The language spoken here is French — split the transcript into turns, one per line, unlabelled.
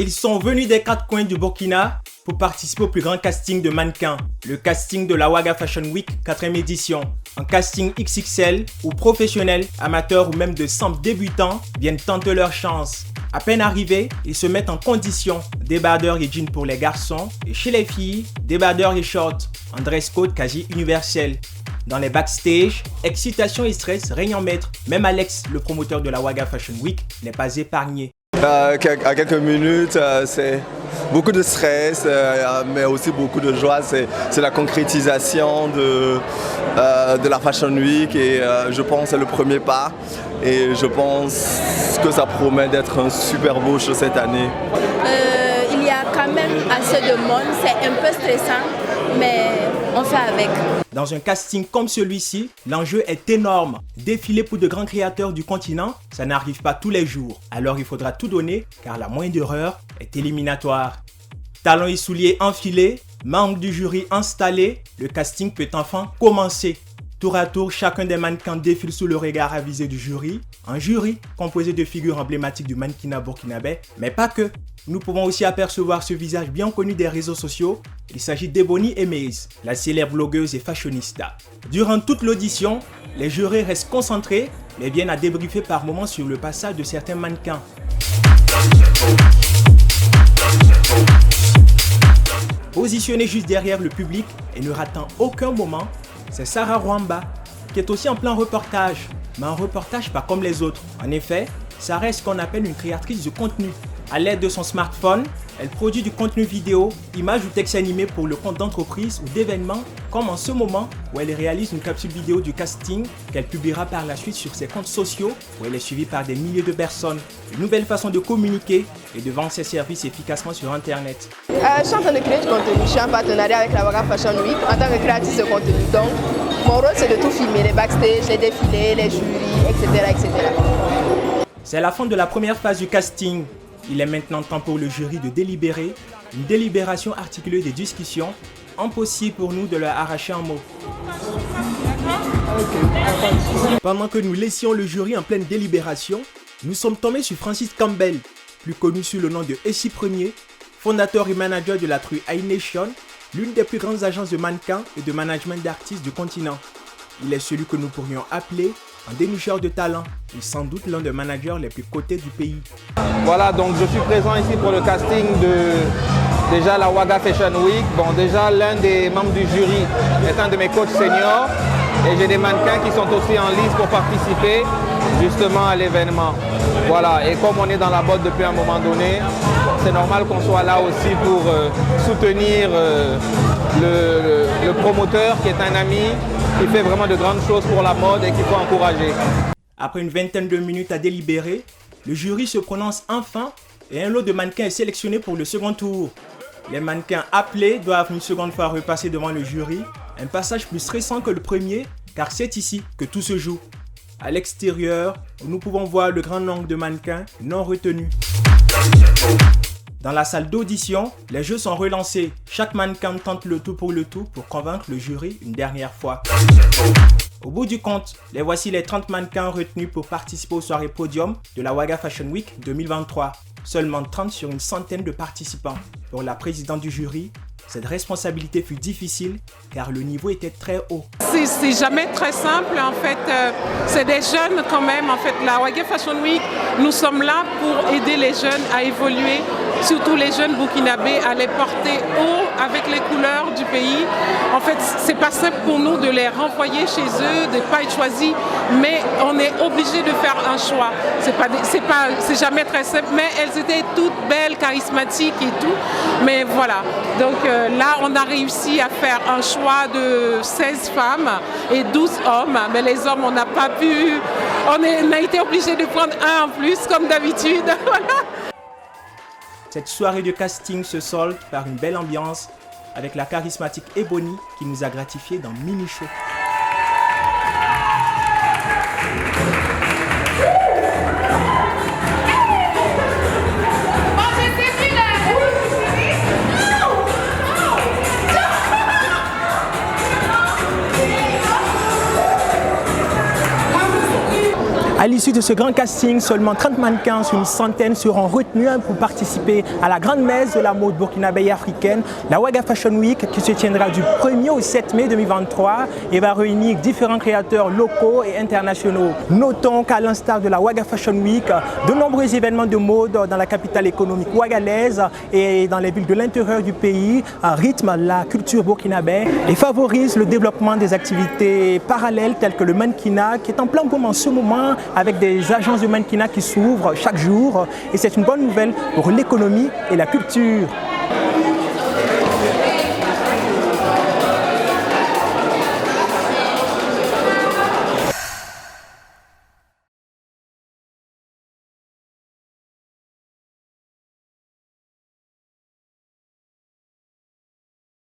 Ils sont venus des quatre coins du Burkina pour participer au plus grand casting de mannequins, le casting de la Ouaga Fashion Week 4e édition. Un casting XXL où professionnels, amateurs ou même de simples débutants viennent tenter leur chance. À peine arrivés, ils se mettent en condition. Débardeurs et jeans pour les garçons et chez les filles, débardeurs et shorts. Un dress code quasi universel. Dans les backstage, excitation et stress règnent en maître. Même Alex, le promoteur de la Ouaga Fashion Week, n'est pas épargné.
À quelques minutes, c'est beaucoup de stress, mais aussi beaucoup de joie. C'est la concrétisation de la Fashion Week et je pense que c'est le premier pas. Et je pense que ça promet d'être un super beau show cette année.
Il y a quand même assez de monde, c'est un peu stressant, mais on fait avec.
Dans un casting comme celui-ci, l'enjeu est énorme. Défiler pour de grands créateurs du continent, ça n'arrive pas tous les jours. Alors il faudra tout donner, car la moindre erreur est éliminatoire. Talons et souliers enfilés, membres du jury installés, le casting peut enfin commencer. Tour à tour, chacun des mannequins défile sous le regard avisé du jury. Un jury composé de figures emblématiques du mannequinat burkinabé, mais pas que. Nous pouvons aussi apercevoir ce visage bien connu des réseaux sociaux. Il s'agit d'Ebony Maze, la célèbre blogueuse et fashionista. Durant toute l'audition, les jurés restent concentrés, mais viennent à débriefer par moments sur le passage de certains mannequins. Positionnée juste derrière le public et ne ratant aucun moment, c'est Sarah Rwamba, qui est aussi en plein reportage, mais un reportage pas comme les autres. En effet, Sarah est ce qu'on appelle une créatrice de contenu. À l'aide de son smartphone, elle produit du contenu vidéo, images ou textes animés pour le compte d'entreprise ou d'événements, comme en ce moment où elle réalise une capsule vidéo du casting qu'elle publiera par la suite sur ses comptes sociaux où elle est suivie par des milliers de personnes. Une nouvelle façon de communiquer et de vendre ses services efficacement sur Internet.
Je suis en train de créer du contenu, je suis en partenariat avec la Ouaga Fashion Week en tant que créatrice de contenu. Donc, mon rôle c'est de tout filmer, les backstage, les défilés, les jurys, etc. etc.
C'est la fin de la première phase du casting. Il est maintenant temps pour le jury de délibérer, une délibération articulée des discussions, impossible pour nous de leur arracher un mot. Pendant que nous laissions le jury en pleine délibération, nous sommes tombés sur Francis Campbell, plus connu sous le nom de Essie Premier, fondateur et manager de la True iNation, l'une des plus grandes agences de mannequins et de management d'artistes du continent. Il est celui que nous pourrions appeler un dénicheur de talent et sans doute l'un des managers les plus cotés du pays.
Voilà, donc je suis présent ici pour le casting de déjà la Ouaga Fashion Week. Bon, déjà l'un des membres du jury est un de mes coachs seniors et j'ai des mannequins qui sont aussi en lice pour participer justement à l'événement. Voilà, et comme on est dans la botte depuis un moment donné, c'est normal qu'on soit là aussi pour soutenir le promoteur qui est un ami, qui fait vraiment de grandes choses pour la mode et qu'il faut encourager.
Après une vingtaine de minutes à délibérer, le jury se prononce enfin et un lot de mannequins est sélectionné pour le second tour. Les mannequins appelés doivent une seconde fois repasser devant le jury, un passage plus stressant que le premier car c'est ici que tout se joue. À l'extérieur, nous pouvons voir le grand nombre de mannequins non retenus. Dans la salle d'audition, les jeux sont relancés. Chaque mannequin tente le tout pour convaincre le jury une dernière fois. Au bout du compte, les voici les 30 mannequins retenus pour participer aux soirées podium de la Ouaga Fashion Week 2023. Seulement 30 sur une centaine de participants. Pour la présidente du jury, cette responsabilité fut difficile car le niveau était très haut.
C'est jamais très simple en fait, c'est des jeunes quand même en fait. La Ouaga Fashion Week, nous sommes là pour aider les jeunes à évoluer, surtout les jeunes burkinabés à les porter haut avec les couleurs du pays. En fait, c'est pas simple pour nous de les renvoyer chez eux, de ne pas être choisis, mais on est obligé de faire un choix. C'est jamais très simple, mais elles étaient toutes belles, charismatiques et tout. Mais voilà, donc là on a réussi à faire un choix de 16 femmes et 12 hommes, mais les hommes on n'a pas pu, on a été obligé de prendre un en plus comme d'habitude. Voilà.
Cette soirée de casting se solde par une belle ambiance avec la charismatique Ebony qui nous a gratifié dans Mini Show. À l'issue l'issue de ce grand casting, seulement 30 mannequins sur une centaine seront retenus pour participer à la grande messe de la mode burkinabé et africaine, la Ouaga Fashion Week, qui se tiendra du 1er au 7 mai 2023 et va réunir différents créateurs locaux et internationaux. Notons qu'à l'instar de la Ouaga Fashion Week, de nombreux événements de mode dans la capitale économique ouagalaise et dans les villes de l'intérieur du pays rythment la culture burkinabé et favorisent le développement des activités parallèles telles que le mannequinat, qui est en plein boom en ce moment avec des agences de mannequinat qui s'ouvrent chaque jour. Et c'est une bonne nouvelle pour l'économie et la culture.